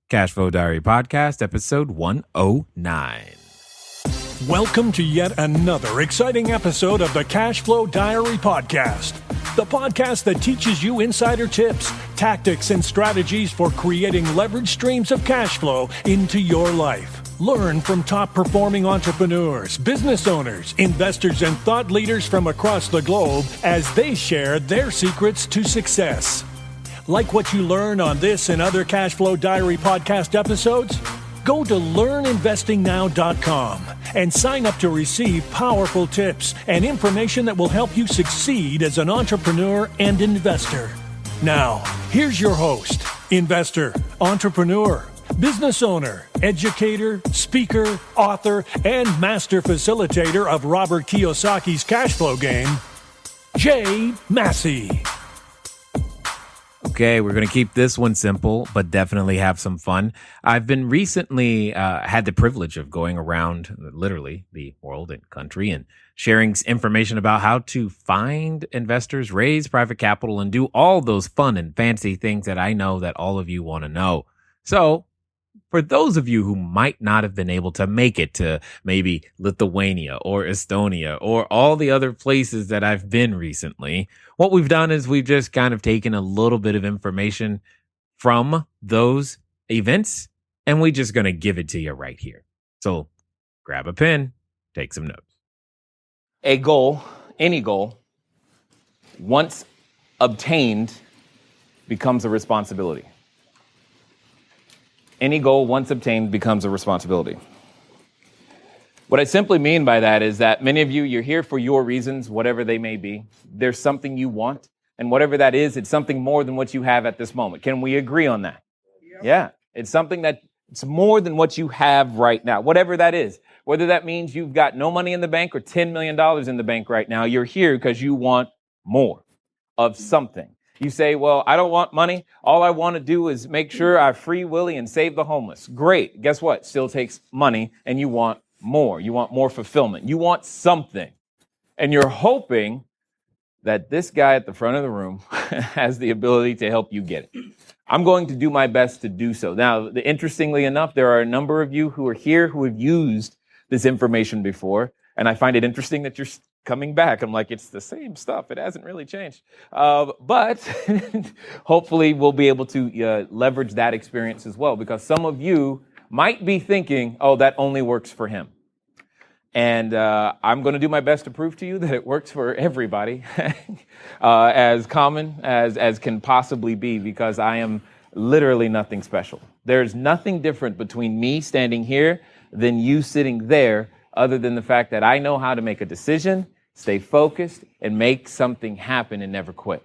Cashflow Diary Podcast, episode 109. Welcome to yet another exciting episode of the Cashflow Diary Podcast, the podcast that teaches you insider tips, tactics, and strategies for creating leverage streams of cash flow into your life. Learn from top-performing entrepreneurs, business owners, investors, and thought leaders from across the globe as they share their secrets to success. Like what you learn on this and other Cashflow Diary podcast episodes? Go to learninvestingnow.com and sign up to receive powerful tips and information that will help you succeed as an entrepreneur and investor. Now, here's your host, investor, entrepreneur, business owner, educator, speaker, author, and master facilitator of Robert Kiyosaki's cash flow game, Jay Massey. Okay, we're going to keep this one simple, but definitely have some fun. I've been recently had the privilege of going around literally the world and country and sharing information about how to find investors, raise private capital, and do all those fun and fancy things that I know that all of you want to know. So for those of you who might not have been able to make it to maybe Lithuania or Estonia or all the other places that I've been recently, what we've done is we've just kind of taken a little bit of information from those events and we're just going to give it to you right here. So grab a pen, take some notes. A goal, any goal, once obtained, becomes a responsibility. Any goal once obtained becomes a responsibility. What I simply mean by that is that many of you, you're here for your reasons, whatever they may be. There's something you want, and whatever that is, it's something more than what you have at this moment. Can we agree on that? Yep. Yeah, it's something that it's more than what you have right now, whatever that is. Whether that means you've got no money in the bank or $10 million in the bank right now, you're here because you want more of something. You say, well, I don't want money. All I want to do is make sure I free Willy and save the homeless. Great. Guess what? Still takes money, and you want more. You want more fulfillment. You want something. And you're hoping that this guy at the front of the room has the ability to help you get it. I'm going to do my best to do so. Now, interestingly enough, there are a number of you who are here who have used this information before, and I find it interesting that you're coming back. I'm like, it's the same stuff. It hasn't really changed. But hopefully we'll be able to leverage that experience as well, because some of you might be thinking, oh, that only works for him. And I'm going to do my best to prove to you that it works for everybody as common as can possibly be, because I am literally nothing special. There's nothing different between me standing here than you sitting there, other than the fact that I know how to make a decision, stay focused, and make something happen and never quit.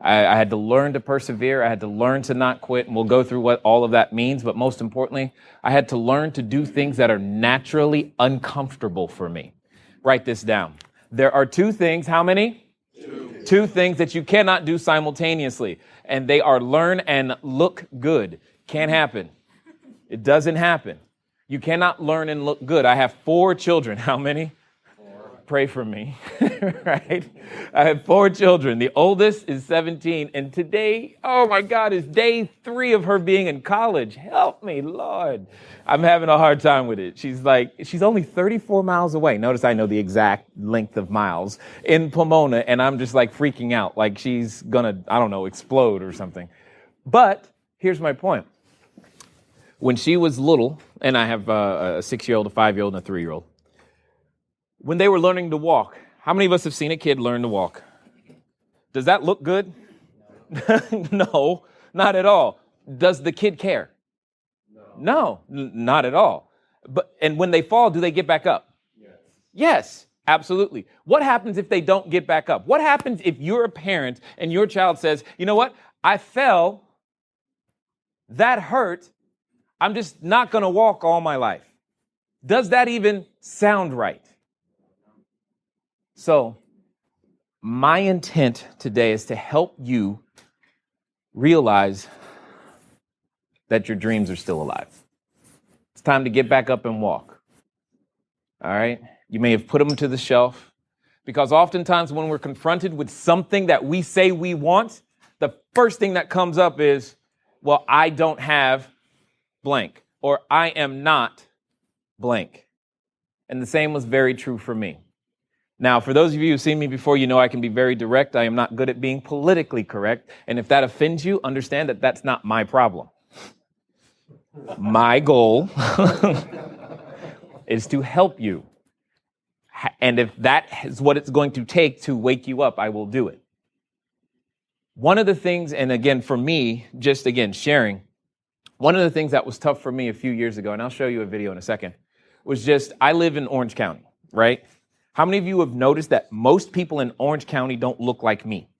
I had to learn to persevere. I had to learn to not quit, and we'll go through what all of that means. But most importantly, I had to learn to do things that are naturally uncomfortable for me. Write this down. There are two things. How many? Two things that you cannot do simultaneously, and they are learn and look good. Can't happen. It doesn't happen. You cannot learn and look good. I have 4 children. How many? Pray for me, right? I have 4 children. The oldest is 17, and today, oh my God, is day 3 of her being in college. Help me, Lord. I'm having a hard time with it. She's only 34 miles away. Notice I know the exact length of miles in Pomona, and I'm just like freaking out, like she's gonna, I don't know, explode or something. But here's my point. When she was little, and I have a 6-year-old, a 5-year-old, and a 3-year-old, when they were learning to walk, how many of us have seen a kid learn to walk? Does that look good? No, not at all. Does the kid care? No, not at all. And when they fall, do they get back up? Yes, absolutely. What happens if they don't get back up? What happens if you're a parent and your child says, you know what? I fell. That hurt. I'm just not going to walk all my life. Does that even sound right? So my intent today is to help you realize that your dreams are still alive. It's time to get back up and walk. All right? You may have put them to the shelf, because oftentimes when we're confronted with something that we say we want, the first thing that comes up is, well, I don't have blank, or I am not blank. And the same was very true for me. Now, for those of you who've seen me before, you know I can be very direct. I am not good at being politically correct. And if that offends you, understand that that's not my problem. My goal is to help you. And if that is what it's going to take to wake you up, I will do it. One of the things, and again, for me, just again, sharing, one of the things that was tough for me a few years ago, and I'll show you a video in a second, was just, I live in Orange County, right? How many of you have noticed that most people in Orange County don't look like me?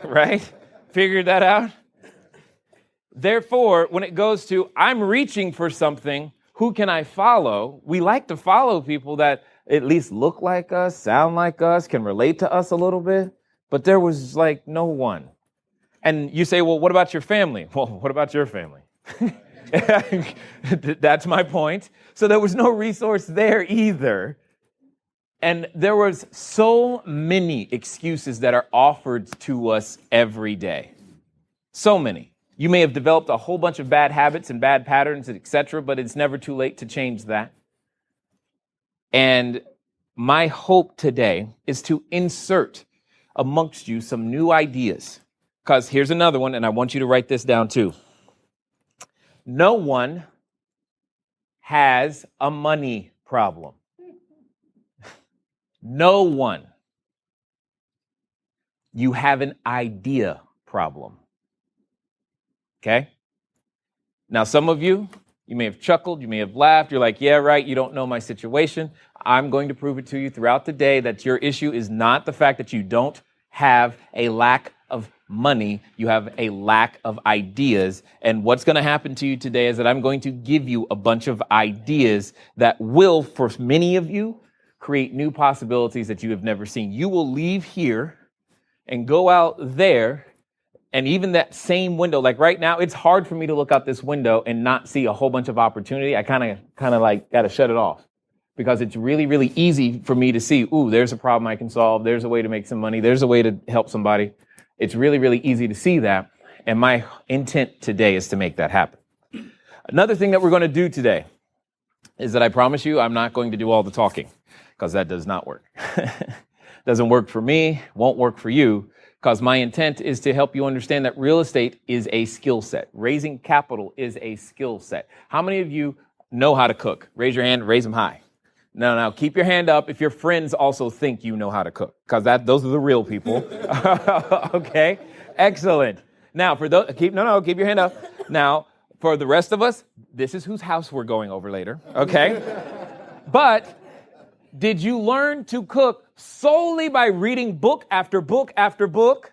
Right? Figured that out? Therefore, when it goes to, I'm reaching for something, who can I follow? We like to follow people that at least look like us, sound like us, can relate to us a little bit. But there was like no one. And you say, well, what about your family? Well, what about your family? That's my point. So there was no resource there either. And there was so many excuses that are offered to us every day. So many. You may have developed a whole bunch of bad habits and bad patterns, etc., but it's never too late to change that. And my hope today is to insert amongst you some new ideas. Because here's another one, and I want you to write this down too. No one has a money problem. No one. You have an idea problem. Okay? Now, some of you may have chuckled, you may have laughed. You're like, yeah, right, you don't know my situation. I'm going to prove it to you throughout the day that your issue is not the fact that you don't have a lack of money. You have a lack of ideas. And what's going to happen to you today is that I'm going to give you a bunch of ideas that will, for many of you, create new possibilities that you have never seen. You will leave here and go out there, and even that same window, like right now, it's hard for me to look out this window and not see a whole bunch of opportunity. I kind of like got to shut it off because it's really, really easy for me to see, ooh, there's a problem I can solve. There's a way to make some money. There's a way to help somebody. It's really, really easy to see that. And my intent today is to make that happen. Another thing that we're going to do today is that I promise you I'm not going to do all the talking because that does not work. Doesn't work for me, won't work for you, because my intent is to help you understand that real estate is a skill set. Raising capital is a skill set. How many of you know how to cook? Raise your hand, raise them high. No, keep your hand up if your friends also think you know how to cook, because those are the real people. Okay, excellent. Now, for those, keep your hand up. Now, for the rest of us, this is whose house we're going over later, okay? But did you learn to cook solely by reading book after book after book?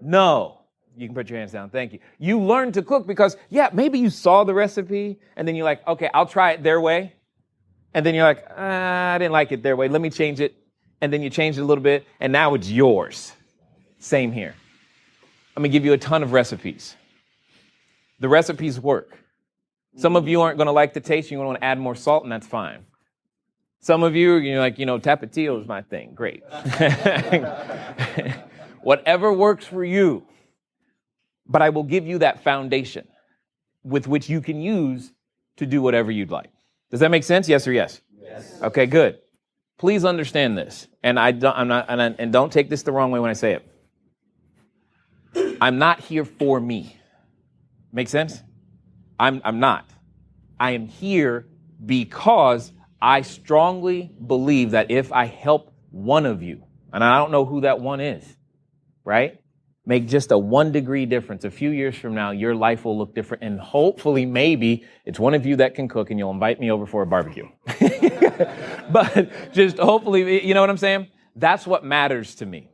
No. You can put your hands down. Thank you. You learned to cook because, maybe you saw the recipe and then you're like, okay, I'll try it their way. And then you're like, I didn't like it their way. Let me change it. And then you change it a little bit and now it's yours. Same here. I'm going to give you a ton of recipes. The recipes work. Some of you aren't going to like the taste. You're going to want to add more salt and that's fine. Some of you, you're like, Tapatio is my thing. Great. Whatever works for you. But I will give you that foundation with which you can use to do whatever you'd like. Does that make sense? Yes or yes? Yes. Okay, good. Please understand this. And don't take this the wrong way when I say it. I'm not here for me. Make sense? I'm not. I am here because I strongly believe that if I help one of you, and I don't know who that one is, right? Make just a 1 degree difference. A few years from now, your life will look different. And hopefully, maybe it's one of you that can cook and you'll invite me over for a barbecue. But just hopefully, you know what I'm saying? That's what matters to me.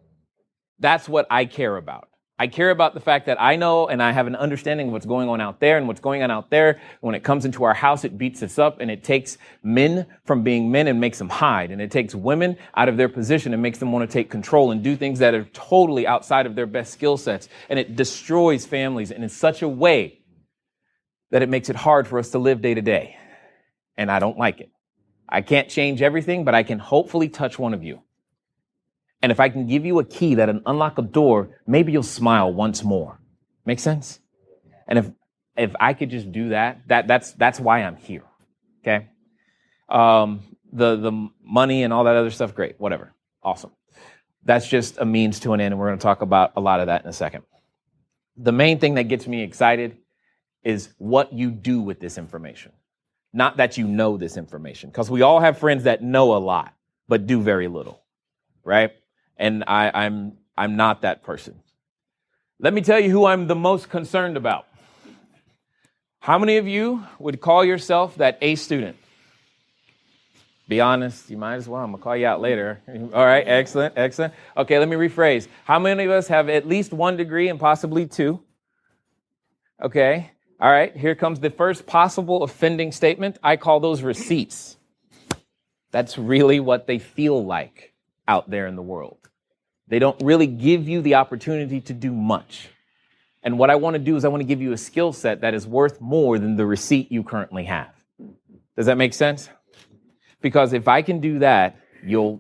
That's what I care about. I care about the fact that I know and I have an understanding of what's going on out there, and what's going on out there. When it comes into our house, it beats us up, and it takes men from being men and makes them hide. And it takes women out of their position and makes them want to take control and do things that are totally outside of their best skill sets. And it destroys families in such a way that it makes it hard for us to live day to day. And I don't like it. I can't change everything, but I can hopefully touch one of you. And if I can give you a key that'll unlock a door, maybe you'll smile once more. Make sense? And if I could just do that's why I'm here. Okay. The money and all that other stuff, great, whatever. Awesome. That's just a means to an end, and we're going to talk about a lot of that in a second. The main thing that gets me excited is what you do with this information. Not that you know this information, because we all have friends that know a lot, but do very little, right? And I'm not that person. Let me tell you who I'm the most concerned about. How many of you would call yourself that A student? Be honest, you might as well. I'm going to call you out later. All right, excellent. Okay, let me rephrase. How many of us have at least one degree and possibly two? Okay, all right, here comes the first possible offending statement. I call those receipts. That's really what they feel like out there in the world. They don't really give you the opportunity to do much. And what I want to do is I want to give you a skill set that is worth more than the receipt you currently have. Does that make sense? Because if I can do that, you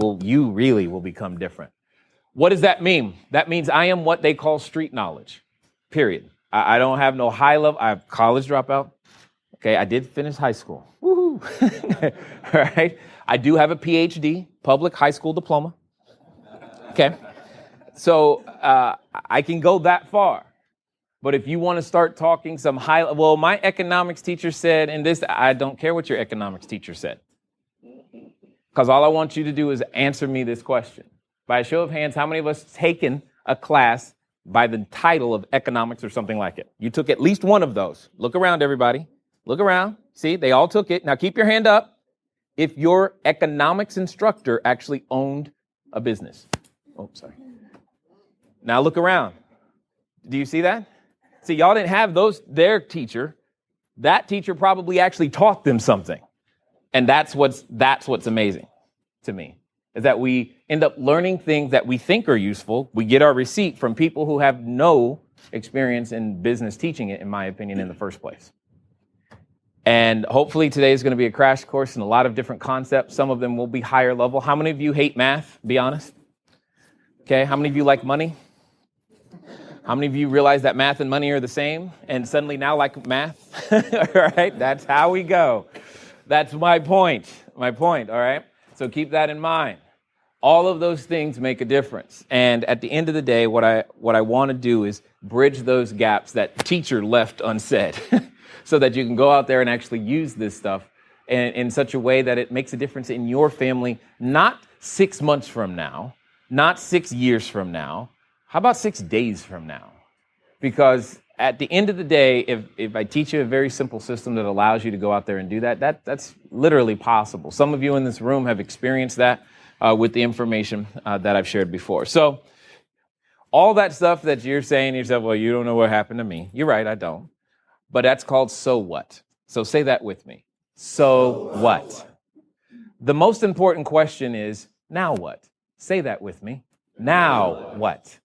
really will become different. What does that mean? That means I am what they call street knowledge, period. I don't have no high level. I have college dropout. Okay, I did finish high school. Woohoo! All right. I do have a PhD, public high school diploma. Okay. So I can go that far. But if you want to start talking some well, my economics teacher said, and this, I don't care what your economics teacher said. Because all I want you to do is answer me this question. By a show of hands, how many of us taken a class by the title of economics or something like it? You took at least one of those. Look around, everybody. Look around. See, they all took it. Now keep your hand up if your economics instructor actually owned a business. Oh, sorry. Now look around. Do you see that? See, y'all didn't have their teacher. That teacher probably actually taught them something. And that's what's amazing to me, is that we end up learning things that we think are useful. We get our receipt from people who have no experience in business teaching it, in my opinion, in the first place. And hopefully today is going to be a crash course in a lot of different concepts. Some of them will be higher level. How many of you hate math? Be honest. Okay. How many of you like money? How many of you realize that math and money are the same and suddenly now like math? All right. That's how we go. That's my point. All right. So keep that in mind. All of those things make a difference. And at the end of the day, what I want to do is bridge those gaps that teacher left unsaid so that you can go out there and actually use this stuff in such a way that it makes a difference in your family, not 6 months from now, not 6 years from now. How about 6 days from now? Because at the end of the day, if I teach you a very simple system that allows you to go out there and do that's literally possible. Some of you in this room have experienced that with the information that I've shared before. So all that stuff that you're saying to yourself, well, you don't know what happened to me. You're right, I don't. But that's called so what. So say that with me. So what? The most important question is, now what? Say that with me. Now what?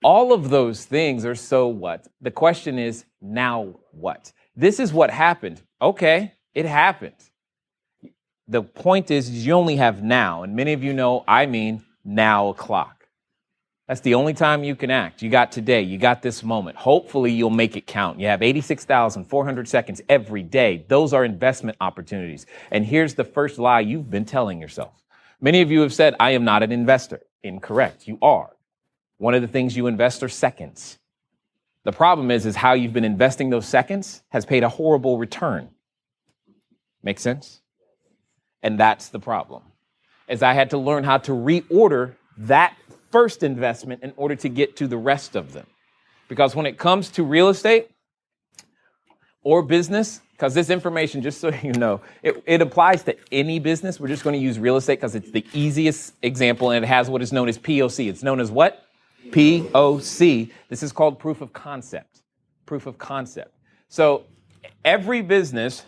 All of those things are so what. The question is, now what? This is what happened. Okay, it happened. The point is you only have now. And many of you know, I mean now o'clock. That's the only time you can act. You got today. You got this moment. Hopefully you'll make it count. You have 86,400 seconds every day. Those are investment opportunities. And here's the first lie you've been telling yourself. Many of you have said, I am not an investor. Incorrect. You are. One of the things you invest are seconds. The problem is how you've been investing those seconds has paid a horrible return. Make sense? And that's the problem. As I had to learn how to reorder that first investment in order to get to the rest of them. Because when it comes to real estate or business, because this information, just so you know, it applies to any business. We're just going to use real estate because it's the easiest example, and it has what is known as POC. It's known as what? POC. This is called proof of concept. Proof of concept. So every business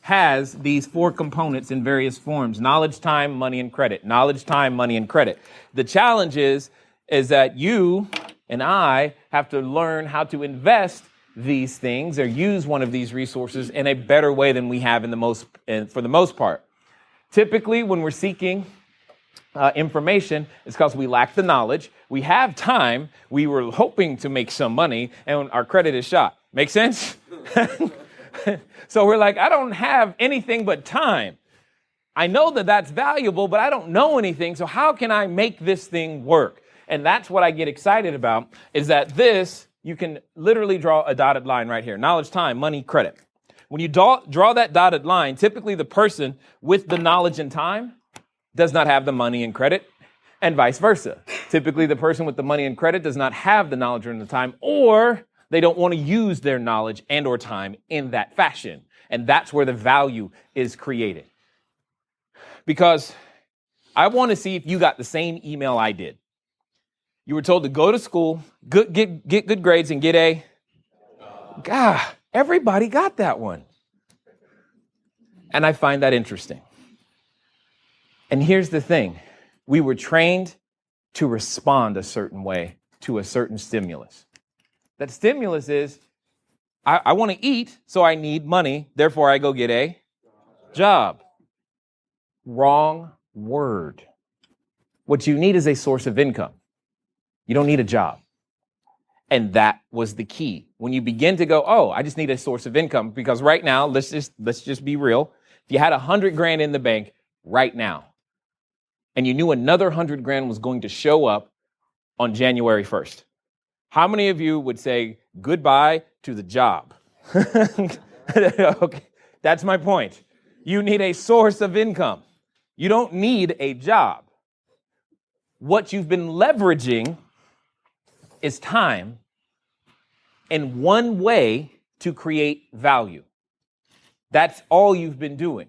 has these 4 components in various forms: knowledge, time, money, and credit. Knowledge, time, money, and credit. The challenge is that you and I have to learn how to invest these things or use one of these resources in a better way than we have for the most part. Typically, when we're seeking information, it's because we lack the knowledge. We have time. We were hoping to make some money, and our credit is shot. Make sense? So we're like, I don't have anything but time. I know that that's valuable, but I don't know anything. So how can I make this thing work? And that's what I get excited about, is that you can literally draw a dotted line right here. Knowledge, time, money, credit. When you draw that dotted line, typically the person with the knowledge and time does not have the money and credit, and vice versa. Typically the person with the money and credit does not have the knowledge and the time, or they don't want to use their knowledge and or time in that fashion. And that's where the value is created. Because I want to see if you got the same email I did. You were told to go to school, get good grades, and get a... God, everybody got that one. And I find that interesting. And here's the thing. We were trained to respond a certain way to a certain stimulus. That stimulus is, I want to eat, so I need money. Therefore, I go get a job. Wrong word. What you need is a source of income. You don't need a job. And that was the key. When you begin to go, oh, I just need a source of income, because right now, let's just be real. If you had $100,000 in the bank right now, and you knew another $100,000 was going to show up on January 1st, how many of you would say goodbye to the job? Okay, that's my point. You need a source of income. You don't need a job. What you've been leveraging is time in one way to create value. That's all you've been doing.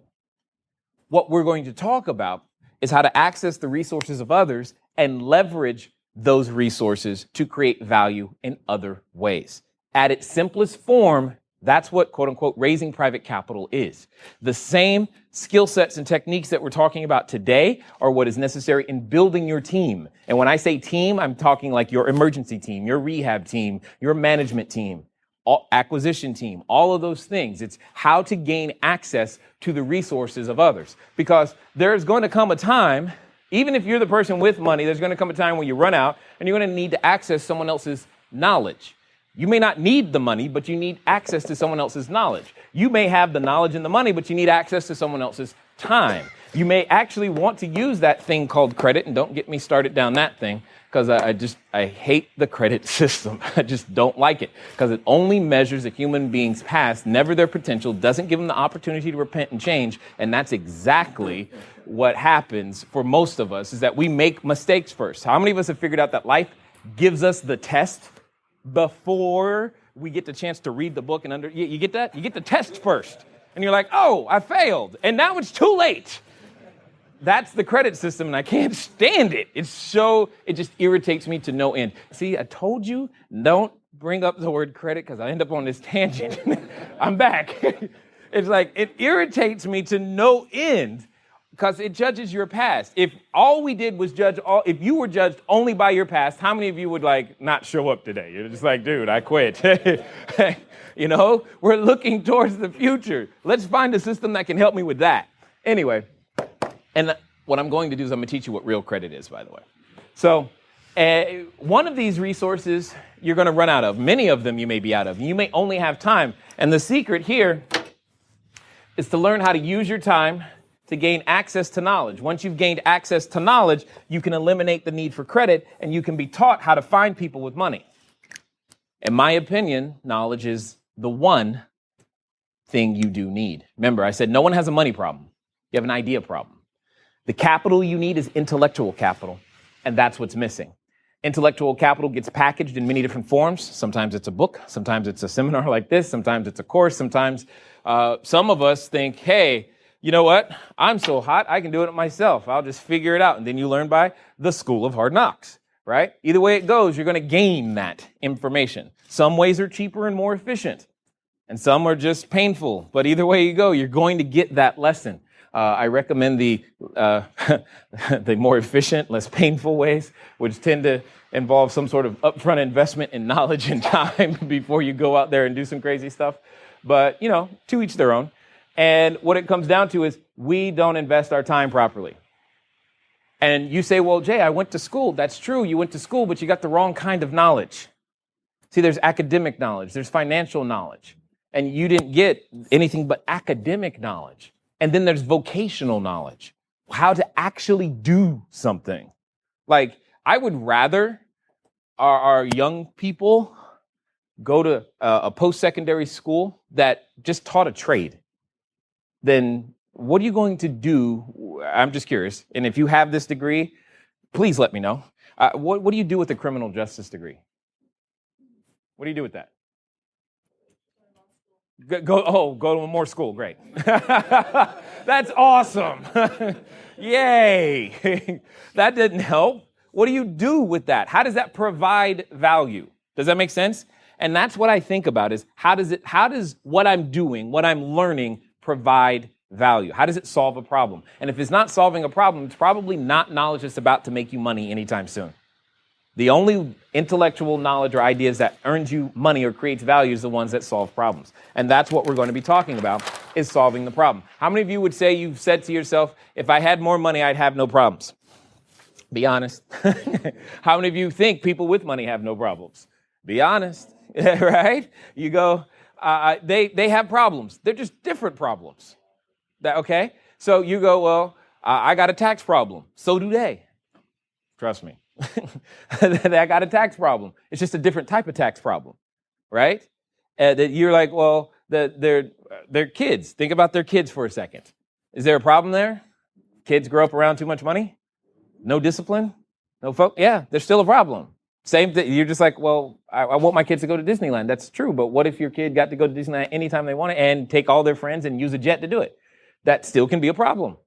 What we're going to talk about is how to access the resources of others and leverage those resources to create value in other ways. At its simplest form, that's what, quote unquote, raising private capital is. The same skill sets and techniques that we're talking about today are what is necessary in building your team. And when I say team, I'm talking like your emergency team, your rehab team, your management team, acquisition team, all of those things. It's how to gain access to the resources of others. Because there's going to come a time, even if you're the person with money, there's going to come a time when you run out and you're going to need to access someone else's knowledge. You may not need the money, but you need access to someone else's knowledge. You may have the knowledge and the money, but you need access to someone else's time. You may actually want to use that thing called credit, and don't get me started down that thing, because I hate the credit system. I just don't like it, because it only measures a human being's past, never their potential, doesn't give them the opportunity to repent and change, and that's exactly what happens for most of us, is that we make mistakes first. How many of us have figured out that life gives us the test before we get the chance to read the book and you get that? You get the test first. And you're like, oh, I failed. And now it's too late. That's the credit system, and I can't stand it. It just irritates me to no end. See, I told you, don't bring up the word credit, because I end up on this tangent. I'm back. It's like, it irritates me to no end, because it judges your past. If all we did was if you were judged only by your past, how many of you would not show up today? You're just like, dude, I quit. We're looking towards the future. Let's find a system that can help me with that. Anyway, and what I'm going to do is I'm going to teach you what real credit is, by the way. So one of these resources you're going to run out of. Many of them you may be out of. You may only have time. And the secret here is to learn how to use your time to gain access to knowledge. Once you've gained access to knowledge, you can eliminate the need for credit, and you can be taught how to find people with money. In my opinion, knowledge is the one thing you do need. Remember, I said no one has a money problem. You have an idea problem. The capital you need is intellectual capital, and that's what's missing. Intellectual capital gets packaged in many different forms. Sometimes it's a book. Sometimes it's a seminar like this. Sometimes it's a course. Sometimes some of us think, hey, you know what? I'm so hot, I can do it myself. I'll just figure it out. And then you learn by the school of hard knocks, right? Either way it goes, you're going to gain that information. Some ways are cheaper and more efficient, and some are just painful. But either way you go, you're going to get that lesson. I recommend the more efficient, less painful ways, which tend to involve some sort of upfront investment in knowledge and time before you go out there and do some crazy stuff. But, to each their own. And what it comes down to is we don't invest our time properly. And you say, well, Jay, I went to school. That's true. You went to school, but you got the wrong kind of knowledge. See, there's academic knowledge, there's financial knowledge, and you didn't get anything but academic knowledge. And then there's vocational knowledge, how to actually do something. Like, I would rather our young people go to a post-secondary school that just taught a trade than what are you going to do? I'm just curious. And if you have this degree, please let me know. What do you do with a criminal justice degree? What do you do with that? Go to more school. Great. That's awesome. Yay. That didn't help. What do you do with that? How does that provide value? Does that make sense? And that's what I think about is how does what I'm doing, what I'm learning provide value? How does it solve a problem? And if it's not solving a problem, it's probably not knowledge that's about to make you money anytime soon. The only intellectual knowledge or ideas that earns you money or creates value is the ones that solve problems. And that's what we're going to be talking about, is solving the problem. How many of you would say you've said to yourself, if I had more money, I'd have no problems? Be honest. How many of you think people with money have no problems? Be honest, right? You go, they have problems. They're just different problems. Okay? So you go, well, I got a tax problem. So do they. Trust me. I got a tax problem. It's just a different type of tax problem, right? That you're like, well, they're kids. Think about their kids for a second. Is there a problem there? Kids grow up around too much money? No discipline? No folk? Yeah, there's still a problem. Same thing. You're just like, well, I want my kids to go to Disneyland. That's true. But what if your kid got to go to Disneyland anytime they want it and take all their friends and use a jet to do it? That still can be a problem,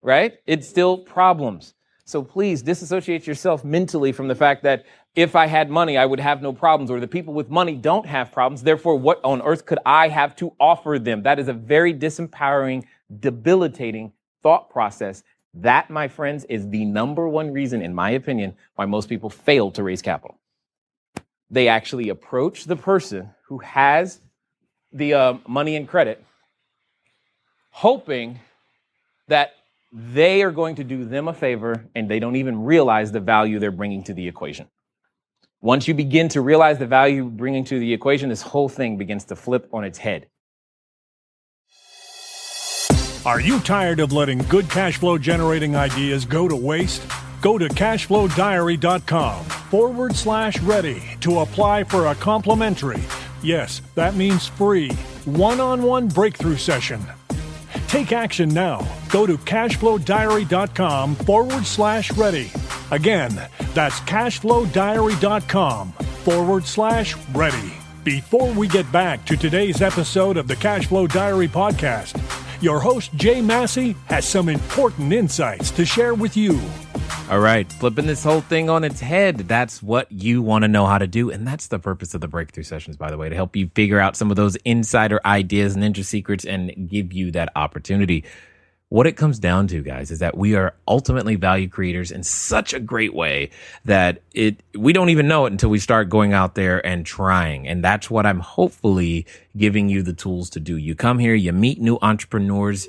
right? It's still problems. So please disassociate yourself mentally from the fact that if I had money, I would have no problems, or the people with money don't have problems. Therefore, what on earth could I have to offer them? That is a very disempowering, debilitating thought process. That, my friends, is the number one reason, in my opinion, why most people fail to raise capital. They actually approach the person who has the money and credit, hoping that they are going to do them a favor, and they don't even realize the value they're bringing to the equation. Once you begin to realize the value you're bringing to the equation, this whole thing begins to flip on its head. Are you tired of letting good cash flow generating ideas go to waste? Go to cashflowdiary.com/ready to apply for a complimentary, yes, that means free, one-on-one breakthrough session. Take action now. Go to cashflowdiary.com/ready. Again, that's cashflowdiary.com/ready. Before we get back to today's episode of the Cashflow Diary podcast, your host, Jay Massey, has some important insights to share with you. All right, flipping this whole thing on its head. That's what you want to know how to do. And that's the purpose of the breakthrough sessions, by the way, to help you figure out some of those insider ideas, ninja secrets, and give you that opportunity. What it comes down to, guys, is that we are ultimately value creators in such a great way that we don't even know it until we start going out there and trying. And that's what I'm hopefully giving you the tools to do. You come here, you meet new entrepreneurs,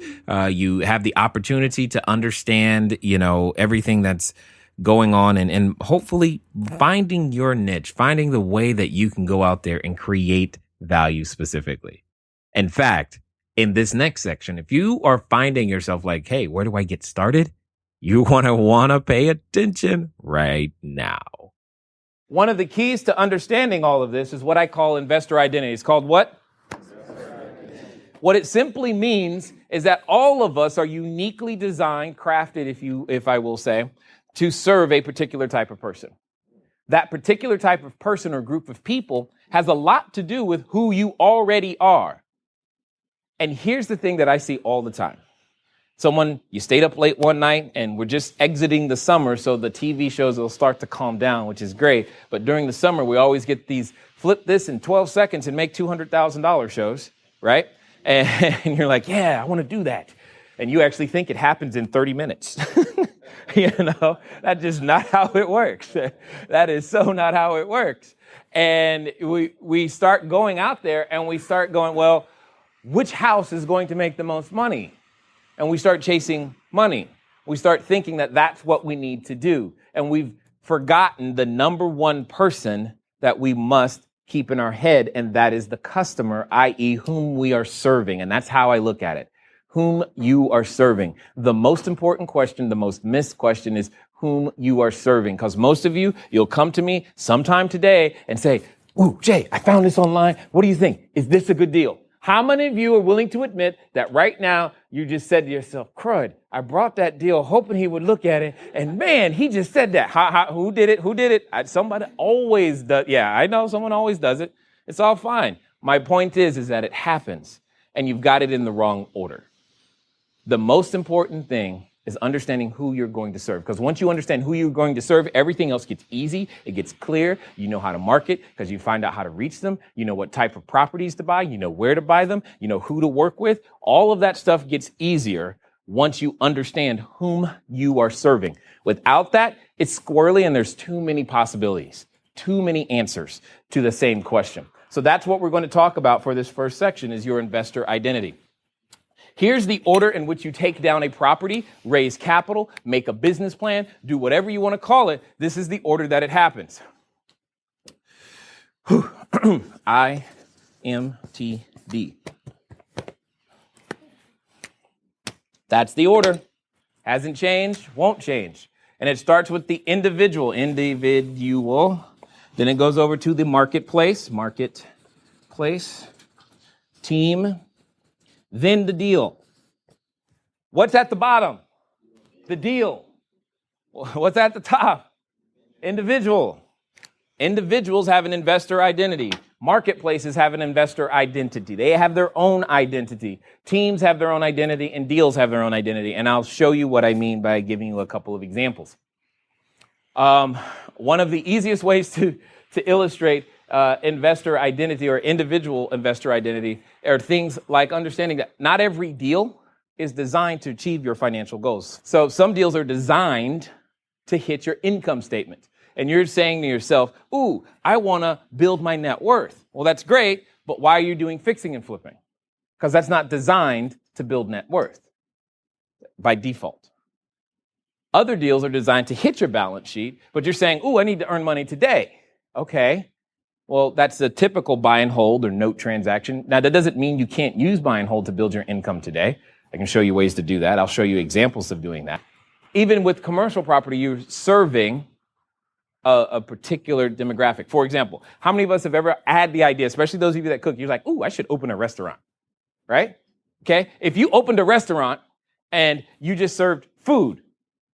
you have the opportunity to understand, everything that's going on and hopefully finding your niche, finding the way that you can go out there and create value specifically. In fact, in this next section, if you are finding yourself like, hey, where do I get started? You want to pay attention right now. One of the keys to understanding all of this is what I call investor identity. It's called what? What it simply means is that all of us are uniquely designed, crafted, if I will say, to serve a particular type of person. That particular type of person or group of people has a lot to do with who you already are. And here's the thing that I see all the time. You stayed up late one night and we're just exiting the summer, so the TV shows will start to calm down, which is great. But during the summer, we always get these flip this in 12 seconds and make $200,000 shows, right? And you're like, yeah, I want to do that. And you actually think it happens in 30 minutes. That's just not how it works. That is so not how it works. And we start going out there and we start going, well, which house is going to make the most money? And we start chasing money. We start thinking that that's what we need to do. And we've forgotten the number one person that we must keep in our head, and that is the customer, i.e. whom we are serving. And that's how I look at it. Whom you are serving. The most important question, the most missed question is whom you are serving. Because most of you, you'll come to me sometime today and say, ooh, Jay, I found this online. What do you think? Is this a good deal? How many of you are willing to admit that right now you just said to yourself, crud, I brought that deal hoping he would look at it, and man, he just said that. Who did it? Who did it? Somebody always does. Yeah, I know someone always does it. It's all fine. My point is that it happens, and you've got it in the wrong order. The most important thing is understanding who you're going to serve. Because once you understand who you're going to serve, everything else gets easy. It gets clear. You know how to market because you find out how to reach them. You know what type of properties to buy. You know where to buy them. You know who to work with. All of that stuff gets easier once you understand whom you are serving. Without that, it's squirrely and there's too many possibilities, too many answers to the same question. So that's what we're going to talk about for this first section is your investor identity. Here's the order in which you take down a property, raise capital, make a business plan, do whatever you want to call it. This is the order that it happens. IMTD. That's the order. Hasn't changed, won't change. And it starts with the individual. Then it goes over to the marketplace, team. Then the deal. What's at the bottom? The deal. What's at the top? Individual. Individuals have an investor identity. Marketplaces have an investor identity. They have their own identity. Teams have their own identity, and deals have their own identity. And I'll show you what I mean by giving you a couple of examples. One of the easiest ways to illustrate investor identity or individual investor identity are things like understanding that not every deal is designed to achieve your financial goals. So some deals are designed to hit your income statement. And you're saying to yourself, ooh, I want to build my net worth. Well, that's great, but why are you doing fixing and flipping? Because that's not designed to build net worth by default. Other deals are designed to hit your balance sheet, but you're saying, ooh, I need to earn money today. Okay. Well, that's a typical buy and hold or note transaction. Now, that doesn't mean you can't use buy and hold to build your income today. I can show you ways to do that. I'll show you examples of doing that. Even with commercial property, you're serving a particular demographic. For example, how many of us have ever had the idea, especially those of you that cook, you're like, ooh, I should open a restaurant, right? Okay. If you opened a restaurant and you just served food,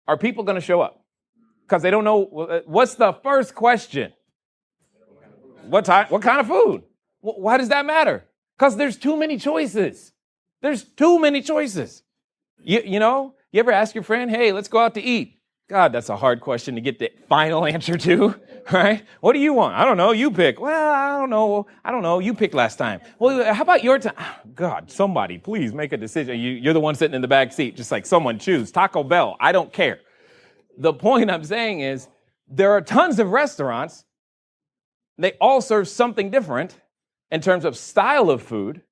are people going to show up? Because they don't know. What's the first question? What kind of food? Why does that matter? Because there's too many choices. There's too many choices. You know, you ever ask your friend, hey, let's go out to eat? God, that's a hard question to get the final answer to, right? What do you want? I don't know. You pick. Well, I don't know. You picked last time. Well, how about your time? God, somebody, please make a decision. You're the one sitting in the back seat. Just like someone choose Taco Bell. I don't care. The point I'm saying is there are tons of restaurants. They all serve something different in terms of style of food,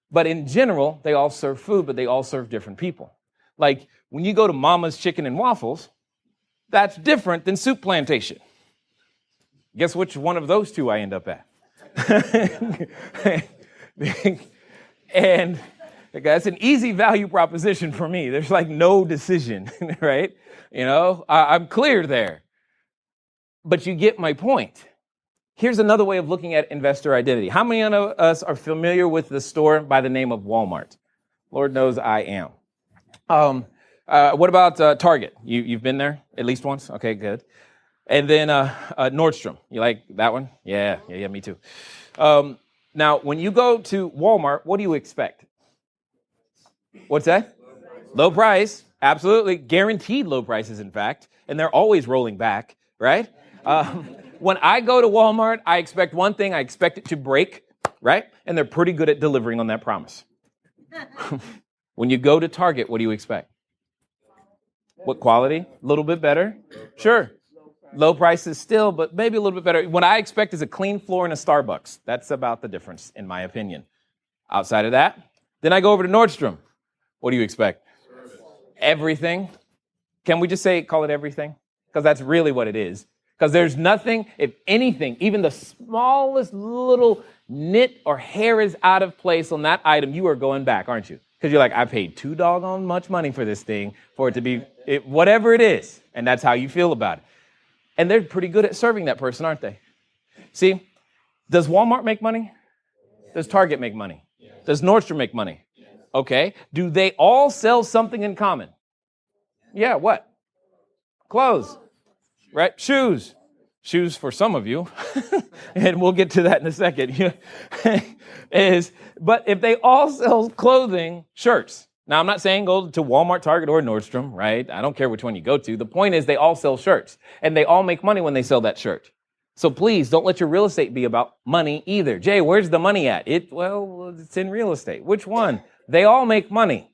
but in general, they all serve food, but they all serve different people. Like when you go to Mama's Chicken and Waffles, that's different than Soup Plantation. Guess which one of those two I end up at? And that's an easy value proposition for me. There's like no decision, right? You know, I'm clear there. But you get my point. Here's another way of looking at investor identity. How many of us are familiar with the store by the name of Walmart? Lord knows I am. What about Target? You've been there at least once? Okay, good. And then Nordstrom. You like that one? Yeah, me too. Now, when you go to Walmart, what do you expect? What's that? Low price. Absolutely. Guaranteed low prices, in fact. And they're always rolling back, right? When I go to Walmart, I expect one thing. I expect it to break, right? And they're pretty good at delivering on that promise. When you go to Target, what do you expect? What quality? A little bit better? Sure. Low prices still, but maybe a little bit better. What I expect is a clean floor in a Starbucks. That's about the difference, in my opinion. Outside of that, then I go over to Nordstrom. What do you expect? Everything. Can we just call it everything? Because that's really what it is. Because there's nothing, if anything, even the smallest little nit or hair is out of place on that item, you are going back, aren't you? Because you're like, I paid too doggone much money for this thing for it to be whatever it is. And that's how you feel about it. And they're pretty good at serving that person, aren't they? See, does Walmart make money? Does Target make money? Does Nordstrom make money? Okay. Do they all sell something in common? Yeah, what? Clothes, right? Shoes. Shoes for some of you, and we'll get to that in a second, but if they all sell clothing, shirts. Now, I'm not saying go to Walmart, Target, or Nordstrom, right? I don't care which one you go to. The point is they all sell shirts, and they all make money when they sell that shirt. So please don't let your real estate be about money either. Jay, where's the money at? It's in real estate. Which one? They all make money.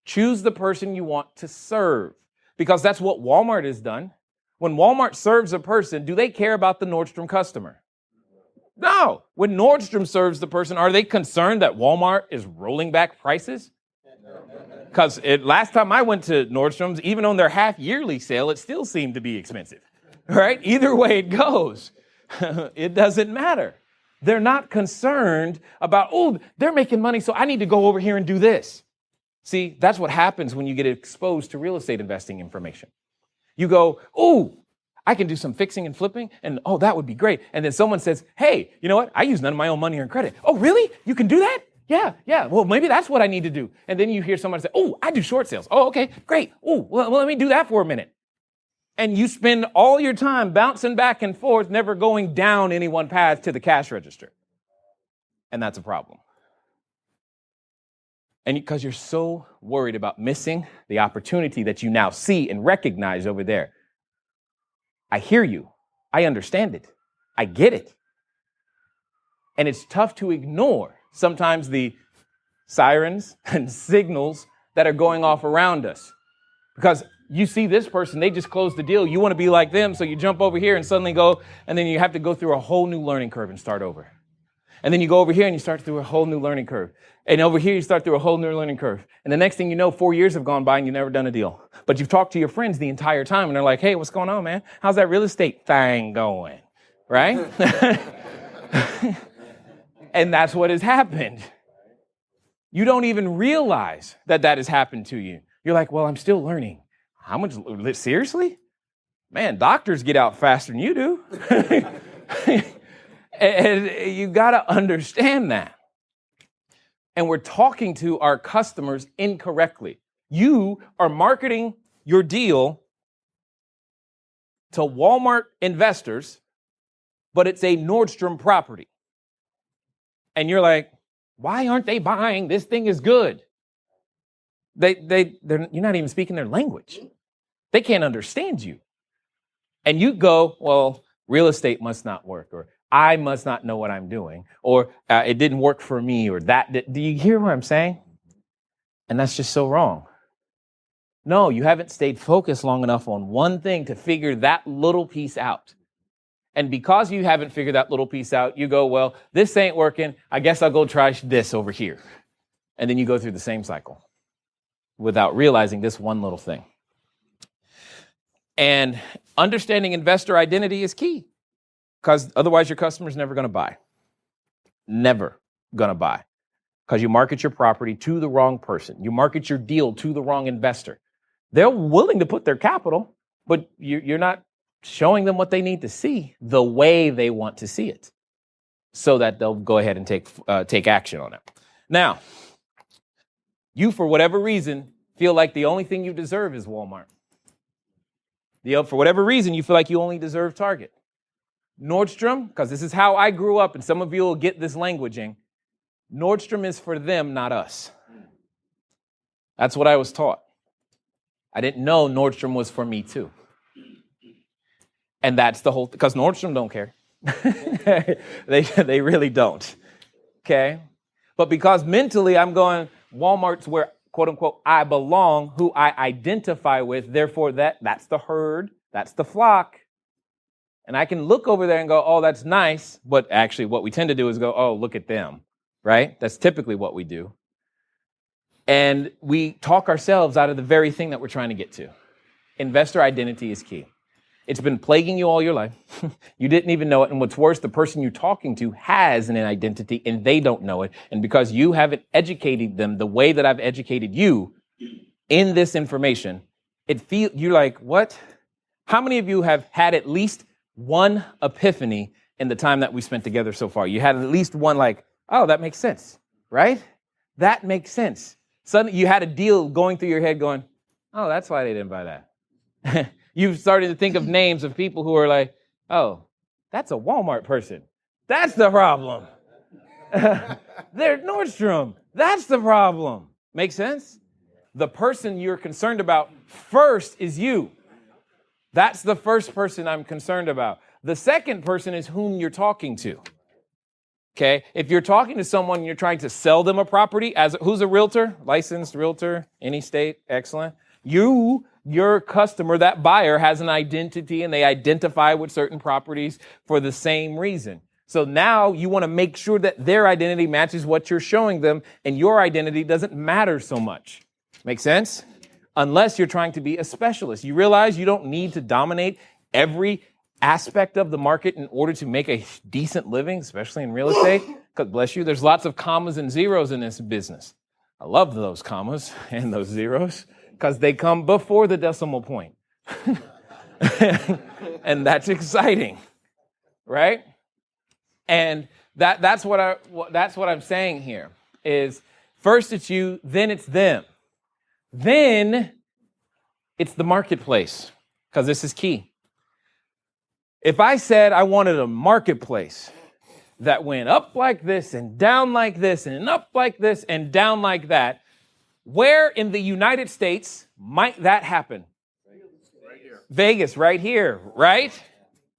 Choose the person you want to serve, because that's what Walmart has done. When Walmart serves a person, do they care about the Nordstrom customer? No. When Nordstrom serves the person, are they concerned that Walmart is rolling back prices? Because last time I went to Nordstrom's, even on their half-yearly sale, it still seemed to be expensive. Right? Either way it goes, it doesn't matter. They're not concerned about, they're making money, so I need to go over here and do this. See, that's what happens when you get exposed to real estate investing information. You go, I can do some fixing and flipping, and that would be great. And then someone says, hey, you know what? I use none of my own money or credit. Oh, really? You can do that? Yeah. Well, maybe that's what I need to do. And then you hear someone say, I do short sales. Oh, okay, great. Well, let me do that for a minute. And you spend all your time bouncing back and forth, never going down any one path to the cash register. And that's a problem. And because you're so worried about missing the opportunity that you now see and recognize over there. I hear you. I understand it. I get it. And it's tough to ignore sometimes the sirens and signals that are going off around us. Because you see this person, they just closed the deal. You want to be like them, so you jump over here and suddenly go, and then you have to go through a whole new learning curve and start over. And then you go over here and you start through a whole new learning curve. And over here you start through a whole new learning curve. And the next thing you know, 4 years have gone by and you've never done a deal. But you've talked to your friends the entire time and they're like, hey, what's going on, man? How's that real estate thing going? Right? And that's what has happened. You don't even realize that has happened to you. You're like, well, I'm still learning. How much? Seriously? Man, doctors get out faster than you do. And you got to understand that. And we're talking to our customers incorrectly. You are marketing your deal to Walmart investors, but it's a Nordstrom property. And you're like, why aren't they buying? This thing is good. You're not even speaking their language. They can't understand you. And you go, well, real estate must not work, or I must not know what I'm doing, or it didn't work for me, or that. Do you hear what I'm saying? And that's just so wrong. No, you haven't stayed focused long enough on one thing to figure that little piece out. And because you haven't figured that little piece out, you go, well, this ain't working. I guess I'll go try this over here. And then you go through the same cycle without realizing this one little thing. And understanding investor identity is key, because otherwise your customer's never going to buy. Never going to buy. Because you market your property to the wrong person. You market your deal to the wrong investor. They're willing to put their capital, but you're not showing them what they need to see the way they want to see it, so that they'll go ahead and take action on it. Now, you, for whatever reason, feel like the only thing you deserve is Walmart. For whatever reason, you feel like you only deserve Target. Nordstrom, because this is how I grew up, and some of you will get this languaging, Nordstrom is for them, not us. That's what I was taught. I didn't know Nordstrom was for me too. And that's the whole, because Nordstrom don't care. They really don't. Okay? But because mentally I'm going, Walmart's where, quote unquote, I belong, who I identify with, therefore that's the herd, that's the flock. And I can look over there and go, oh, that's nice. But actually what we tend to do is go, oh, look at them, right? That's typically what we do. And we talk ourselves out of the very thing that we're trying to get to. Investor identity is key. It's been plaguing you all your life. You didn't even know it. And what's worse, the person you're talking to has an identity and they don't know it. And because you haven't educated them the way that I've educated you in this information, you're like, what? How many of you have had at least one epiphany in the time that we spent together so far? You had at least one like, oh, that makes sense, right? That makes sense. Suddenly you had a deal going through your head going, oh, that's why they didn't buy that. You've started to think of names of people who are like, oh, that's a Walmart person. That's the problem. They're Nordstrom. That's the problem. Make sense? The person you're concerned about first is you. That's the first person I'm concerned about. The second person is whom you're talking to. Okay? If you're talking to someone and you're trying to sell them a property, who's a realtor? Licensed realtor, any state, excellent. Your customer, that buyer, has an identity and they identify with certain properties for the same reason. So now you want to make sure that their identity matches what you're showing them and your identity doesn't matter so much. Make sense? Unless you're trying to be a specialist. You realize you don't need to dominate every aspect of the market in order to make a decent living, especially in real estate. Because bless you, there's lots of commas and zeros in this business. I love those commas and those zeros because they come before the decimal point. And that's exciting, right? And that's what I'm saying here is first it's you, then it's them. Then it's the marketplace, because this is key. If I said I wanted a marketplace that went up like this and down like this and up like this and down like that, where in the United States might that happen? Right here. Vegas, right here, right?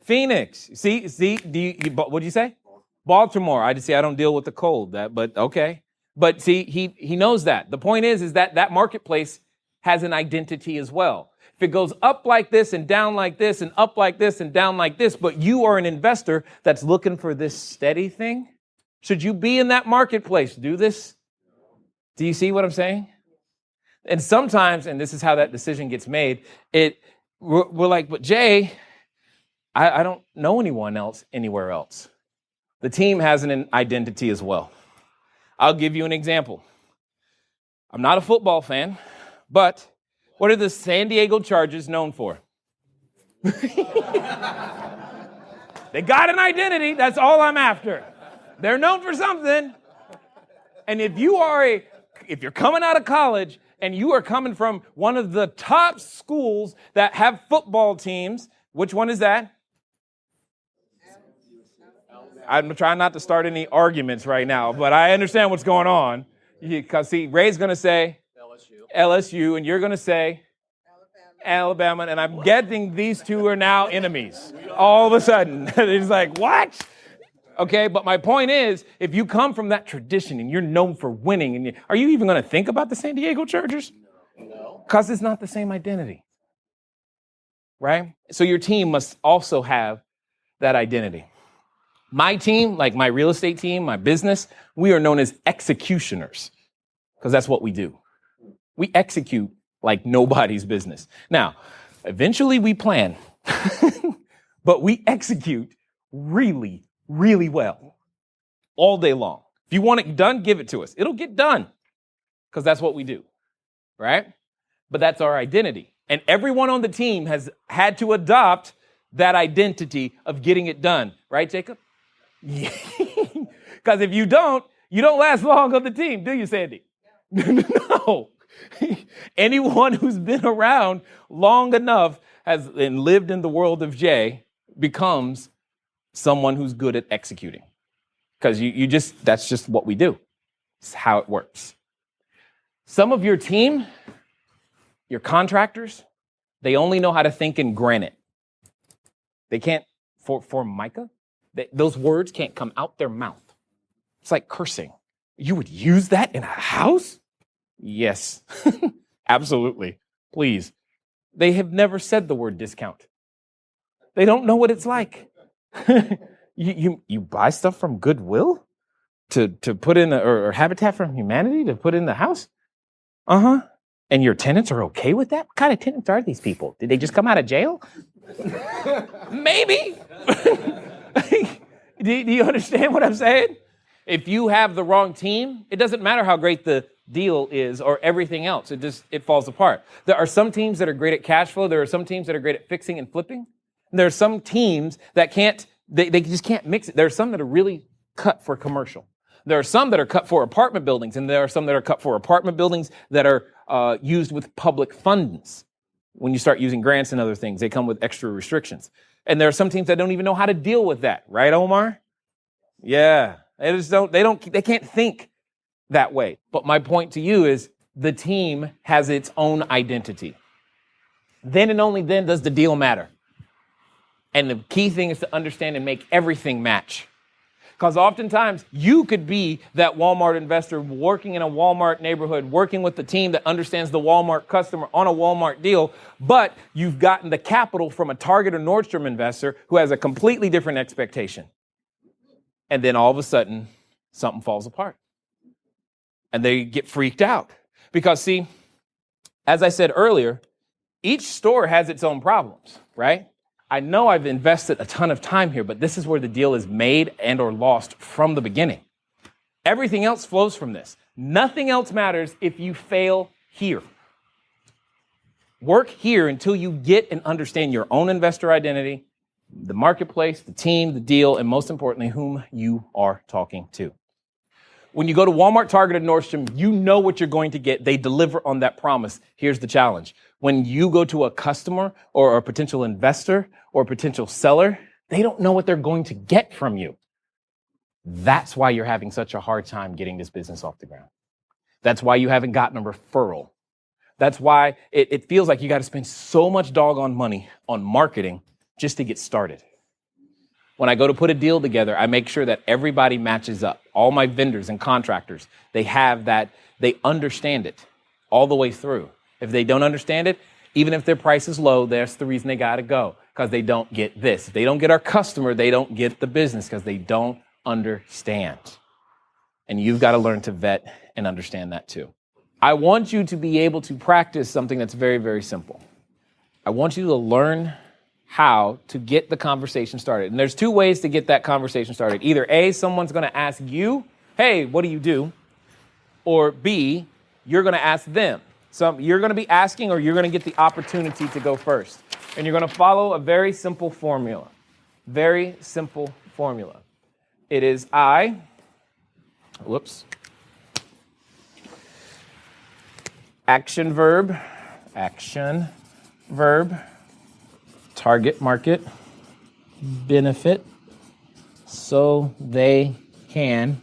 Phoenix. See, what'd you say? Baltimore. I don't deal with the cold, but okay. But see, he knows that. The point is that marketplace has an identity as well. If it goes up like this and down like this and up like this and down like this, but you are an investor that's looking for this steady thing, should you be in that marketplace? Do this? Do you see what I'm saying? And sometimes, and this is how that decision gets made, we're like, but Jay, I don't know anyone else anywhere else. The team has an identity as well. I'll give you an example. I'm not a football fan, but what are the San Diego Chargers known for? They got an identity. That's all I'm after. They're known for something. And if you're coming out of college and you are coming from one of the top schools that have football teams, which one is that? I'm trying not to start any arguments right now, but I understand what's going on. Because, see, Ray's going to say LSU, and you're going to say Alabama, and I'm getting these two are now enemies. All of a sudden. It's like, what? Okay, but my point is, if you come from that tradition and you're known for winning, are you even going to think about the San Diego Chargers? No. Because it's not the same identity. Right? So your team must also have that identity. My team, like my real estate team, my business, we are known as executioners because that's what we do. We execute like nobody's business. Now, eventually we plan, but we execute really, really well all day long. If you want it done, give it to us. It'll get done because that's what we do, right? But that's our identity. And everyone on the team has had to adopt that identity of getting it done, right, Jacob? Because if you don't last long on the team, do you, Sandy? No. Anyone who's been around long enough and lived in the world of Jay becomes someone who's good at executing. Because that's just what we do. It's how it works. Some of your team, your contractors, they only know how to think in granite. They can't, for mica, those words can't come out their mouth. It's like cursing. You would use that in a house? Yes, absolutely. Please. They have never said the word discount. They don't know what it's like. You buy stuff from Goodwill to put in or Habitat for Humanity to put in the house? Uh-huh. And your tenants are okay with that? What kind of tenants are these people? Did they just come out of jail? Maybe. Do you understand what I'm saying? If you have the wrong team, it doesn't matter how great the deal is or everything else. It falls apart. There are some teams that are great at cash flow. There are some teams that are great at fixing and flipping. There are some teams that they just can't mix it. There are some that are really cut for commercial. There are some that are cut for apartment buildings, and there are some that are cut for apartment buildings that are used with public funds. When you start using grants and other things, they come with extra restrictions. And there are some teams that don't even know how to deal with that. Right, Omar? Yeah. They can't think that way. But my point to you is the team has its own identity. Then and only then does the deal matter. And the key thing is to understand and make everything match. Because oftentimes you could be that Walmart investor working in a Walmart neighborhood, working with the team that understands the Walmart customer on a Walmart deal, but you've gotten the capital from a Target or Nordstrom investor who has a completely different expectation. And then all of a sudden, something falls apart. And they get freaked out. Because see, as I said earlier, each store has its own problems, right? I know I've invested a ton of time here, but this is where the deal is made and or lost from the beginning. Everything else flows from this. Nothing else matters if you fail here. Work here until you get and understand your own investor identity, the marketplace, the team, the deal, and most importantly, whom you are talking to. When you go to Walmart, Target, and Nordstrom, you know what you're going to get. They deliver on that promise. Here's the challenge. When you go to a customer or a potential investor or a potential seller, they don't know what they're going to get from you. That's why you're having such a hard time getting this business off the ground. That's why you haven't gotten a referral. That's why it feels like you got to spend so much doggone money on marketing just to get started. When I go to put a deal together, I make sure that everybody matches up. All my vendors and contractors, they have that, they understand it all the way through. If they don't understand it, even if their price is low, that's the reason they got to go, because they don't get this. If they don't get our customer, they don't get the business because they don't understand. And you've got to learn to vet and understand that too. I want you to be able to practice something that's very, very simple. I want you to learn how to get the conversation started. And there's two ways to get that conversation started. Either A, someone's going to ask you, hey, what do you do? Or B, you're going to ask them. So you're going to be asking, or you're going to get the opportunity to go first. And you're going to follow a very simple formula. Very simple formula. It is action verb, target market, benefit, so they can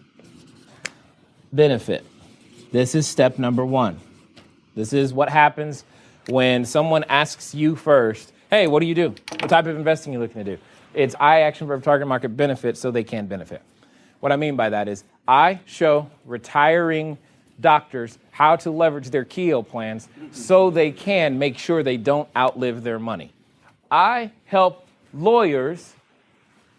benefit. This is step number one. This is what happens when someone asks you first, hey, what do you do? What type of investing are you looking to do? It's action verb, target market, benefit, so they can benefit. What I mean by that is I show retiring doctors how to leverage their Keogh plans so they can make sure they don't outlive their money. I help lawyers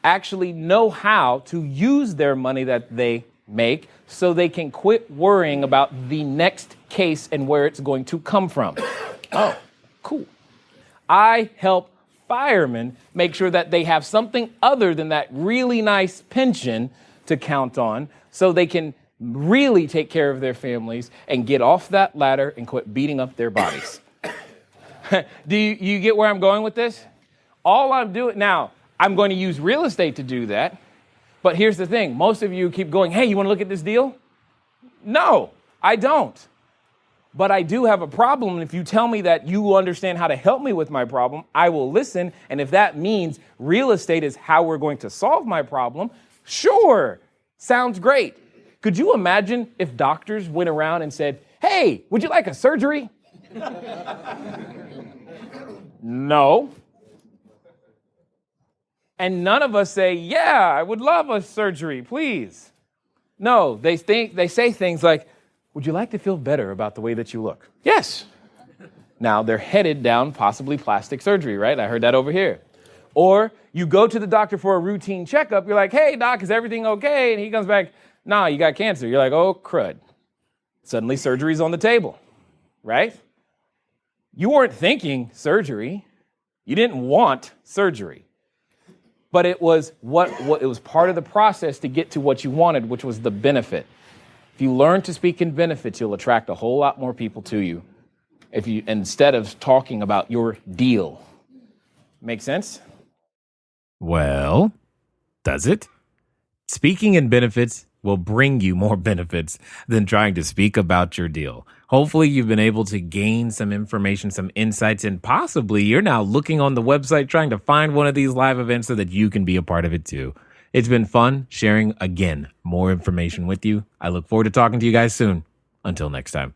actually know how to use their money that they make so they can quit worrying about the next case and where it's going to come from. Oh, cool. I help firemen make sure that they have something other than that really nice pension to count on so they can really take care of their families and get off that ladder and quit beating up their bodies. Do you get where I'm going with this? All I'm doing now, I'm going to use real estate to do that. But here's the thing. Most of you keep going, hey, you want to look at this deal? No, I don't. But I do have a problem. And if you tell me that you understand how to help me with my problem, I will listen. And if that means real estate is how we're going to solve my problem, sure, sounds great. Could you imagine if doctors went around and said, hey, would you like a surgery? No. And none of us say, yeah, I would love a surgery, please. No, they say things like, would you like to feel better about the way that you look? Yes. Now they're headed down possibly plastic surgery, right? I heard that over here. Or you go to the doctor for a routine checkup. You're like, hey, doc, is everything okay? And he comes back, nah, you got cancer. You're like, oh, crud. Suddenly surgery's on the table, right? You weren't thinking surgery. You didn't want surgery. But it was it was part of the process to get to what you wanted, which was the benefit. If you learn to speak in benefits, you'll attract a whole lot more people to you. Instead of talking about your deal. Make sense? Well, does it? Speaking in benefits will bring you more benefits than trying to speak about your deal. Hopefully you've been able to gain some information, some insights, and possibly you're now looking on the website trying to find one of these live events so that you can be a part of it too. It's been fun sharing, again, more information with you. I look forward to talking to you guys soon. Until next time.